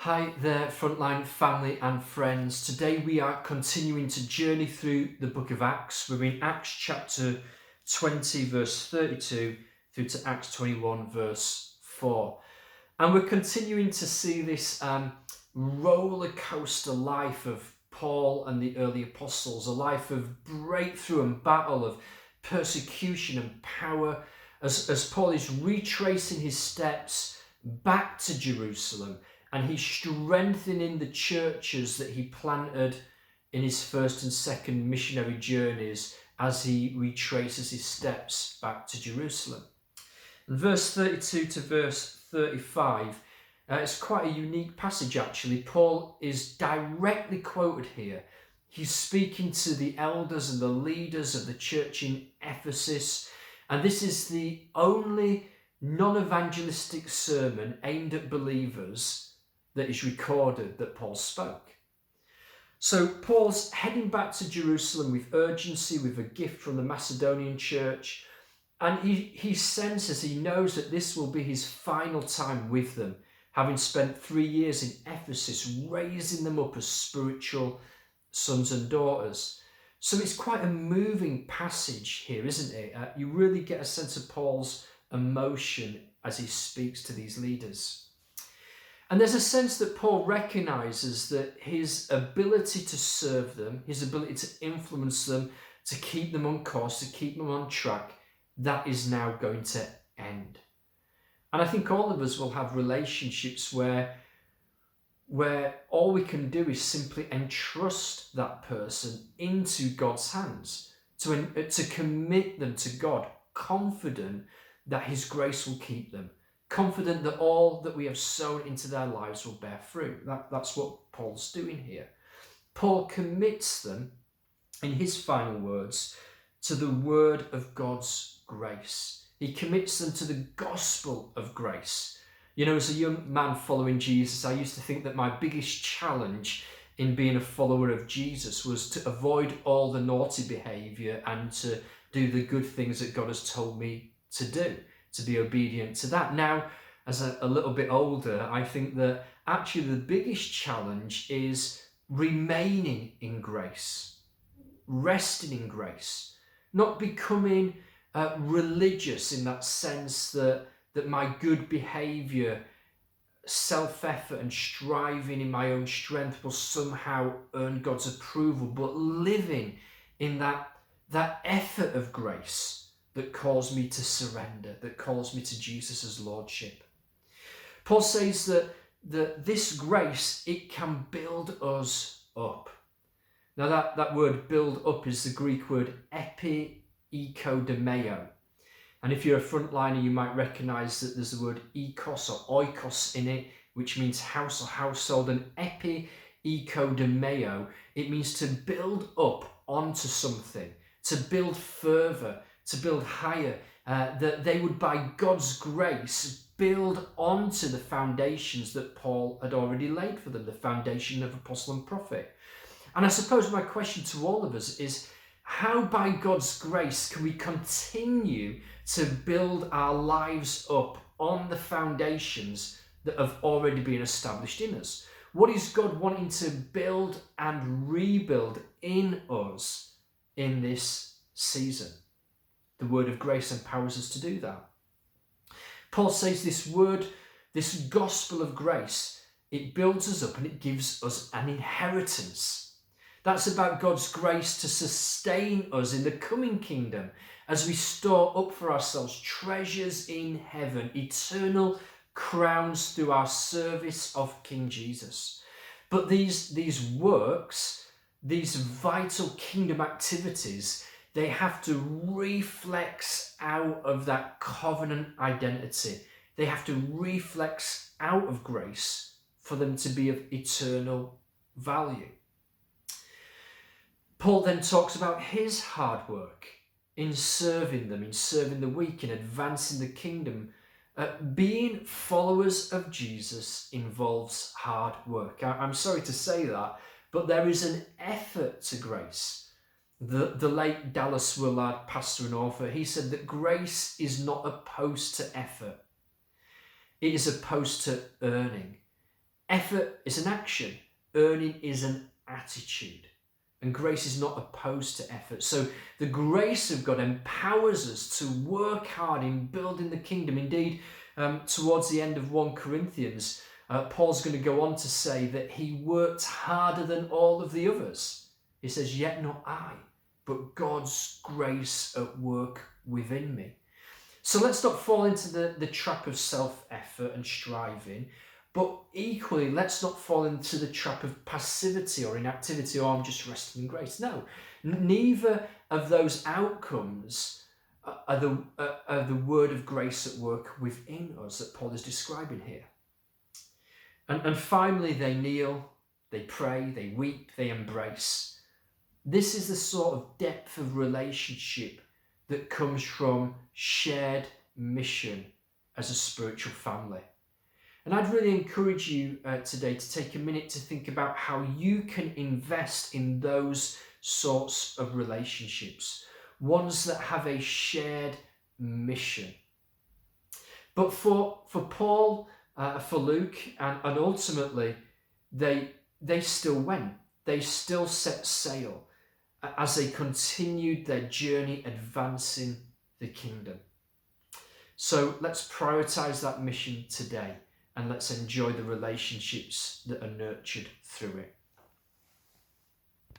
Hi there, Frontline family and friends. Today we are continuing to journey through the book of Acts. We're in Acts chapter 20, verse 32, through to Acts 21, verse 4. And we're continuing to see this roller coaster life of Paul and the early apostles, a life of breakthrough and battle, of persecution and power, as Paul is retracing his steps back to Jerusalem, and he's strengthening the churches that he planted in his first and second missionary journeys as he retraces his steps back to Jerusalem. And verse 32 to verse 35, it's quite a unique passage actually. Paul is directly quoted here. He's speaking to the elders and the leaders of the church in Ephesus, and this is the only non-evangelistic sermon aimed at believers that is recorded that Paul spoke. So Paul's heading back to Jerusalem with urgency, with a gift from the Macedonian church, and he senses, he knows that this will be his final time with them, having spent 3 years in Ephesus, raising them up as spiritual sons and daughters. So it's quite a moving passage here, isn't it? You really get a sense of Paul's emotion as he speaks to these leaders. And there's a sense that Paul recognizes that his ability to serve them, his ability to influence them, to keep them on course, to keep them on track, that is now going to end. And I think all of us will have relationships where all we can do is simply entrust that person into God's hands, to commit them to God, confident that his grace will keep them, confident that all that we have sown into their lives will bear fruit. That's what Paul's doing here. Paul commits them, in his final words, to the word of God's grace. He commits them to the gospel of grace. You know, as a young man following Jesus, I used to think that my biggest challenge in being a follower of Jesus was to avoid all the naughty behaviour and to do the good things that God has told me to do, to be obedient to that. Now, as a little bit older, I think that actually the biggest challenge is remaining in grace, resting in grace, not becoming religious in that sense that my good behaviour, self-effort and striving in my own strength will somehow earn God's approval, but living in that effort of grace that calls me to surrender, that calls me to Jesus' lordship. Paul says that this grace, it can build us up. Now that word build up is the Greek word epi-ikodomeo. And if you're a frontliner, you might recognize that there's the word ekos or oikos in it, which means house or household. And epi-ikodomeo, it means to build up onto something, to build further, to build higher, that they would, by God's grace, build onto the foundations that Paul had already laid for them, the foundation of apostle and prophet. And I suppose my question to all of us is, how by God's grace can we continue to build our lives up on the foundations that have already been established in us? What is God wanting to build and rebuild in us in this season? The word of grace empowers us to do that. Paul says this word, this gospel of grace, it builds us up and it gives us an inheritance. That's about God's grace to sustain us in the coming kingdom as we store up for ourselves treasures in heaven, eternal crowns through our service of King Jesus. But these works, these vital kingdom activities, they have to reflex out of that covenant identity. They have to reflex out of grace for them to be of eternal value. Paul then talks about his hard work in serving them, in serving the weak, in advancing the kingdom. Being followers of Jesus involves hard work. I'm sorry to say that, but there is an effort to grace. The late Dallas Willard, pastor and author, he said that grace is not opposed to effort. It is opposed to earning. Effort is an action. Earning is an attitude. And grace is not opposed to effort. So the grace of God empowers us to work hard in building the kingdom. Indeed, towards the end of 1 Corinthians, Paul's going to go on to say that he worked harder than all of the others. He says, yet not I, but God's grace at work within me. So let's not fall into the trap of self-effort and striving, but equally, let's not fall into the trap of passivity or inactivity, or I'm just resting in grace. No, neither of those outcomes are the word of grace at work within us that Paul is describing here. And finally, they kneel, they pray, they weep, they embrace. This is the sort of depth of relationship that comes from shared mission as a spiritual family. And I'd really encourage you today to take a minute to think about how you can invest in those sorts of relationships, ones that have a shared mission. But for Paul, for Luke, and ultimately, they still went. They still set sail as they continued their journey advancing the kingdom. So let's prioritize that mission today, and let's enjoy the relationships that are nurtured through it.